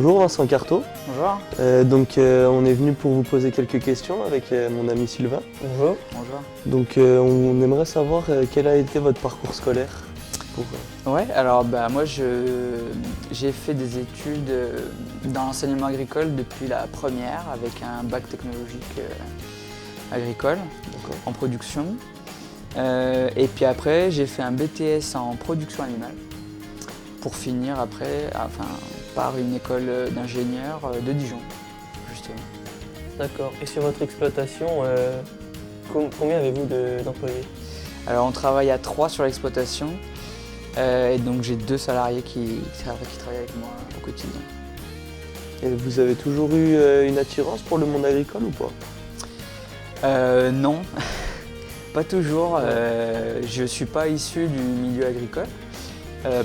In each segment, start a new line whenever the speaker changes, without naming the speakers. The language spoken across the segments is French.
Bonjour Vincent Carto.
Bonjour.
On est venu pour vous poser quelques questions avec mon ami Sylvain.
Bonjour. Bonjour.
On aimerait savoir quel a été votre parcours scolaire
Ouais, alors moi j'ai fait des études dans l'enseignement agricole depuis la première avec un bac technologique agricole en production. Et puis après j'ai fait un BTS en production animale pour finir après par une école d'ingénieur de Dijon, justement.
D'accord. Et sur votre exploitation, combien avez-vous d'employés?
Alors on travaille à 3 sur l'exploitation. Et donc j'ai 2 salariés qui travaillent avec moi au quotidien.
Et vous avez toujours eu une attirance pour le monde agricole ou pas?
Non, pas toujours. Je ne suis pas issu du milieu agricole.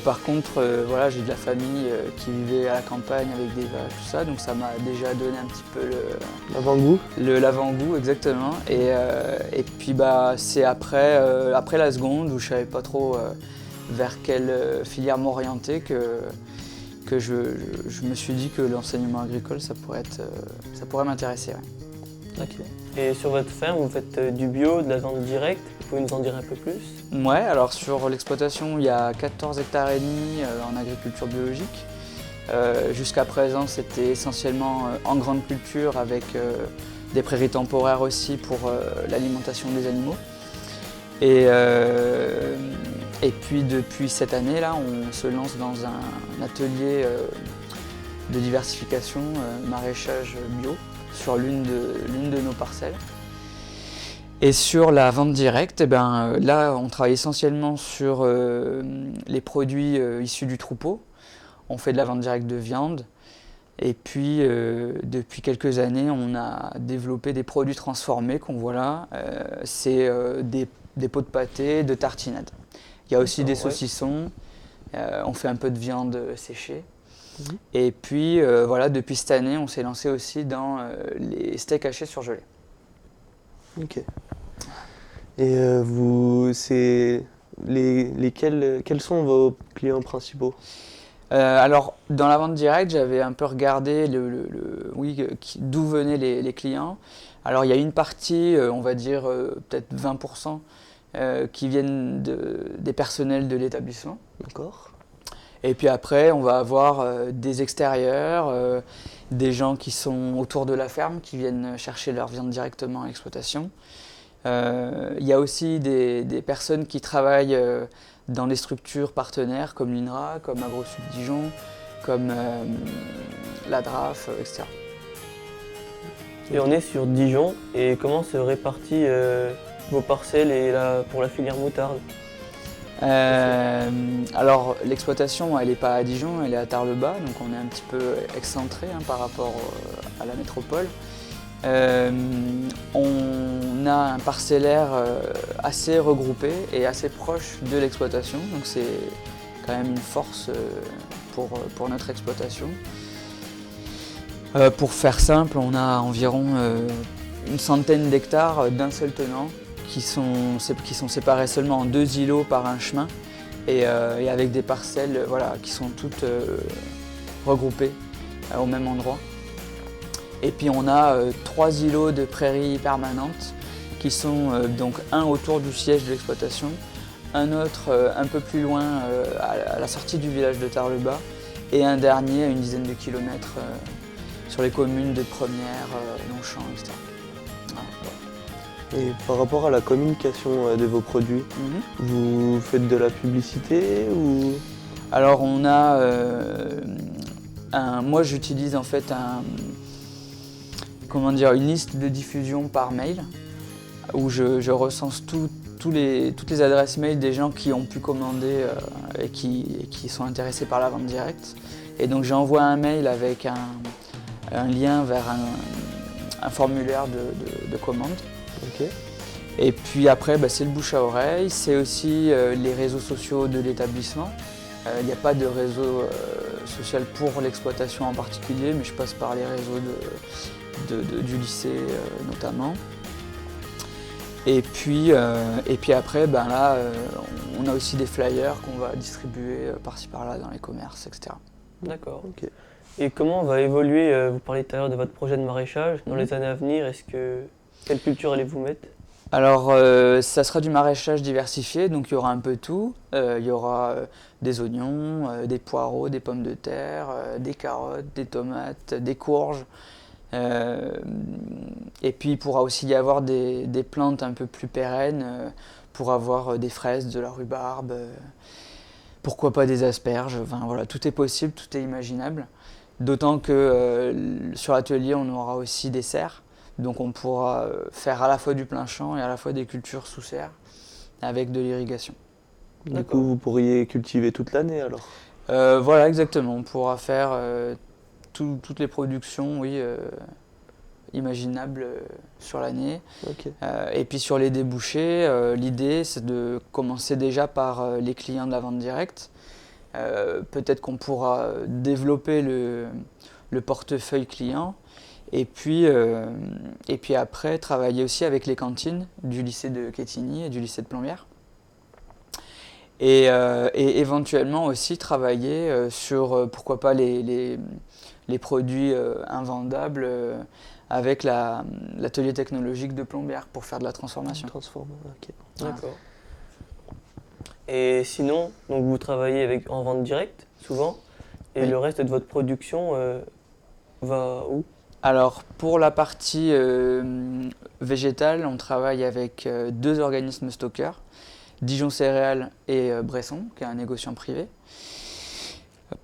Par contre, voilà, j'ai de la famille qui vivait à la campagne avec des vaches, tout ça, donc ça m'a déjà donné un petit peu
L'avant-goût?
L'avant-goût, exactement. Et puis c'est après la seconde où je savais pas trop vers quelle filière m'orienter que je me suis dit que l'enseignement agricole ça pourrait m'intéresser. Ouais.
Ok. Et sur votre ferme, vous faites du bio, de la vente directe, vous pouvez nous en dire un peu plus?
Ouais, alors sur l'exploitation, il y a 14 hectares et demi en agriculture biologique. Jusqu'à présent, c'était essentiellement en grande culture avec des prairies temporaires aussi pour l'alimentation des animaux. Et puis depuis cette année, là, on se lance dans un atelier de diversification maraîchage bio sur l'une de nos parcelles. Et sur la vente directe, là, on travaille essentiellement sur les produits issus du troupeau. On fait de la vente directe de viande. Et puis, depuis quelques années, on a développé des produits transformés qu'on voit là. C'est des pots de pâté, de tartinade. Il y a aussi des saucissons, on fait un peu de viande séchée. Et puis voilà, depuis cette année, on s'est lancé aussi dans les steaks hachés surgelés.
Ok. Et quels sont vos clients principaux?
Alors, dans la vente directe, j'avais un peu regardé d'où venaient les clients. Alors, il y a une partie, on va dire peut-être 20%, qui viennent des personnels de l'établissement.
D'accord.
Et puis après, on va avoir des extérieurs, des gens qui sont autour de la ferme, qui viennent chercher leur viande directement à l'exploitation. Il y a aussi des personnes qui travaillent dans des structures partenaires comme l'INRA, comme AgroSud Dijon, comme la DRAF, etc.
Et on est sur Dijon, et comment se répartit vos parcelles pour la filière moutarde?
Alors l'exploitation, elle n'est pas à Dijon, elle est à Tarbes-Bas, donc on est un petit peu excentré par rapport à la métropole. On a un parcellaire assez regroupé et assez proche de l'exploitation, donc c'est quand même une force pour notre exploitation. Pour faire simple, on a environ une centaine d'hectares d'un seul tenant qui sont séparés seulement en 2 îlots par un chemin et avec des parcelles qui sont toutes regroupées au même endroit. Et puis on a 3 îlots de prairies permanentes qui sont donc un autour du siège de l'exploitation, un autre un peu plus loin à la sortie du village de Tarbes-Bas et un dernier à une dizaine de kilomètres sur les communes de Première, Longchamp, etc.
Et par rapport à la communication de vos produits, vous faites de la publicité ou?
Alors on a moi j'utilise en fait une liste de diffusion par mail où je recense toutes les adresses mail des gens qui ont pu commander et qui sont intéressés par la vente directe. Et donc j'envoie un mail avec un lien vers un formulaire de commande.
Okay.
Et puis après, c'est le bouche à oreille, c'est aussi les réseaux sociaux de l'établissement. Il n'y a pas de réseau social pour l'exploitation en particulier, mais je passe par les réseaux du lycée notamment. Et puis après, on a aussi des flyers qu'on va distribuer par-ci par-là dans les commerces, etc.
D'accord.
Okay.
Et comment va évoluer, vous parliez tout à l'heure de votre projet de maraîchage, dans les années à venir, quelle culture allez-vous mettre?
Alors, ça sera du maraîchage diversifié, donc il y aura un peu tout. Il y aura des oignons, des poireaux, des pommes de terre, des carottes, des tomates, des courges. Et puis il pourra aussi y avoir des plantes un peu plus pérennes, pour avoir des fraises, de la rhubarbe, pourquoi pas des asperges. Enfin voilà, tout est possible, tout est imaginable. D'autant que sur l'atelier, on aura aussi des serres. Donc on pourra faire à la fois du plein champ et à la fois des cultures sous serre avec de l'irrigation.
Du coup, vous pourriez cultiver toute l'année alors?
Voilà, exactement. On pourra faire toutes les productions, oui, imaginables sur l'année.
Ok.
Et puis sur les débouchés, l'idée c'est de commencer déjà par les clients de la vente directe. Peut-être qu'on pourra développer le portefeuille client. Et puis après, travailler aussi avec les cantines du lycée de Quetigny et du lycée de Plombières. Et éventuellement aussi travailler sur, pourquoi pas, les produits invendables avec l'atelier technologique de Plombières pour faire de la transformation.
Ok.
Voilà.
D'accord. Et sinon, donc vous travaillez en vente directe, souvent, et
Oui.
le reste de votre production va où?
Alors pour la partie végétale, on travaille avec deux organismes stockeurs, Dijon Céréales et Bresson, qui est un négociant privé.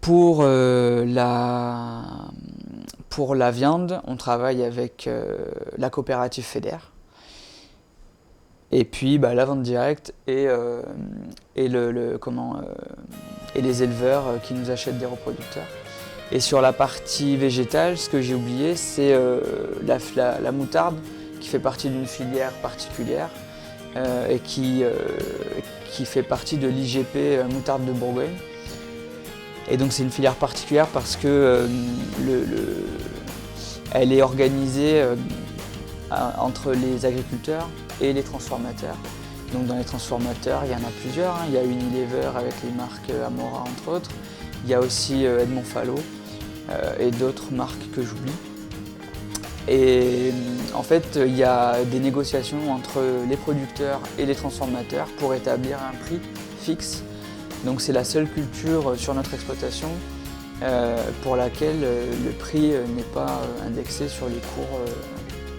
Pour la viande, on travaille avec la coopérative Fédère. Et puis la vente directe et les éleveurs qui nous achètent des reproducteurs. Et sur la partie végétale, ce que j'ai oublié, c'est la moutarde qui fait partie d'une filière particulière et qui fait partie de l'IGP Moutarde de Bourgogne. Et donc c'est une filière particulière parce que elle est organisée entre les agriculteurs et les transformateurs. Donc dans les transformateurs, il y en a plusieurs. Il y a Unilever avec les marques Amora entre autres. Il y a aussi Edmond Fallow et d'autres marques que j'oublie. Et en fait, il y a des négociations entre les producteurs et les transformateurs pour établir un prix fixe. Donc c'est la seule culture sur notre exploitation pour laquelle le prix n'est pas indexé sur les cours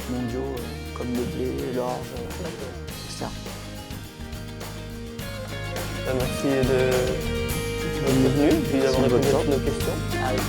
mondiaux comme le blé, l'orge, etc.
Merci de votre venue et d'avoir répondu à toutes nos questions.
Avec